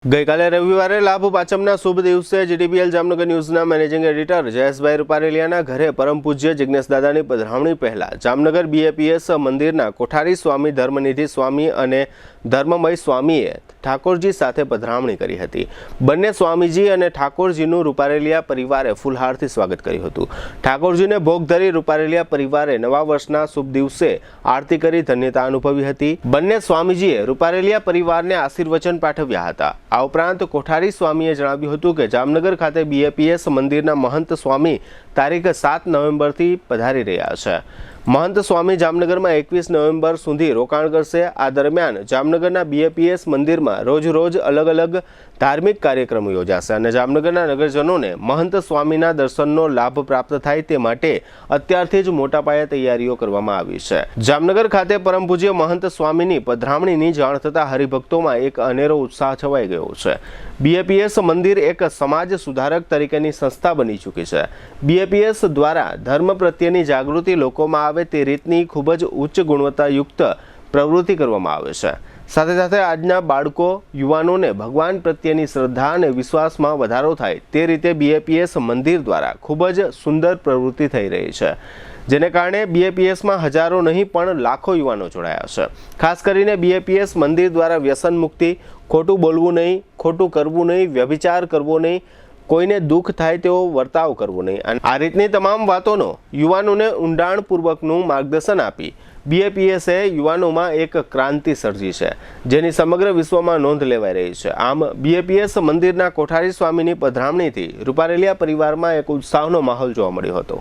ગઈકાલે રવિવારે લાભ પાંચમના શુભ દિવસે જીટીપીએલ જામનગર ન્યૂઝના મેનેજિંગ એડિટર જયેશભાઈ રૂપારેલિયાના ઘરે પરમ પૂજ્ય જિજ્ઞેશ દાદાની પધરામણી પહેલા જામનગર બીએપીએસ મંદિરના કોઠારી સ્વામી ધર્મનિધિ સ્વામી અને ધર્મમય સ્વામીએ ઠાકોરજી સાથે પધરામણી કરી હતી। બંને સ્વામીજી અને ઠાકોરજીનું રૂપારેલિયા પરિવારે ફૂલહારથી સ્વાગત કર્યું હતું। ઠાકોરજીને ભોગ ધરી રૂપારેલિયા પરિવારે નવા વર્ષના શુભ દિવસે આરતી કરી ધન્યતા અનુભવી હતી। બંને સ્વામીજીએ રૂપારેલિયા પરિવારને આશીર્વચન પાઠવ્યા હતા। આ ઉપરાંત કોઠારી સ્વામીએ જણાવ્યું હતું કે જામનગર ખાતે બીએપીએસ મંદિરના મહંત સ્વામી તારીખ 7 નવેમ્બરથી પધારી રહ્યા છે। महंत स्वामी जामनगर में 21 नवेम्बर सुधी रोकाण करशे। आ दरमियान जामनगरना बीएपीएस मंदिर में रोज रोज अलग अलग धार्मिक कार्यक्रमों योजाशे अने जामनगरना नगरजनोने महंत स्वामीना दर्शननो लाभ प्राप्त थाय ते माटे अत्यारथी ज मोटा पाये तैयारीओ करवामां आवी छे। जामनगर खाते परम पूज्य महंत स्वामीनी पधरामणीनी जाण थता हरिभक्तोमां एक अनेरो उत्साह छवाई गयो छे। बीएपीएस मंदिर एक समाज सुधारक तरीकेनी संस्था बनी चूकी है। बीएपीएस द्वारा धर्म प्रत्येनी जागृति लोकोमां आवे ते रीतनी खूब ज उच्च गुणवत्तायुक्त प्रवृत्ति करवामां आवे छे। साथे साथे आजना बाळको युवानोने भगवान प्रत्येनी श्रद्धा अने विश्वासमां वधारो थाय ते रीते बीएपीएस मंदिर द्वारा खूब ज सुंदर प्रवृत्ति थई रही है, जेने कारणे बीएपीएस में हजारों नहीं पण लाखों युवानो जोड़ाया छे। खास करीने बीएपीएस मंदिर द्वारा व्यसन मुक्ति, खोटू बोलवुं नहीं, खोटू करवुं नहीं, व्यभिचार करवो नहीं, कोईने दुख थाय तेवो वर्ताव करवो नहीं अने आ रीतनी तमाम वातोनो युवानोने ઊંડાણપૂર્વકનું मार्गदर्शन आपी बीएपीएसे युवानोमां एक क्रांति सर्जी है, जेनी समग्र विश्वमां नोंध लेवाई रही है। आम बीएपीएस मंदिरना कोठारी स्वामीनी पधरामणीथी रूपारेलिया परिवारमां एक उत्साहनो माहोल जोवा मळ्यो हतो।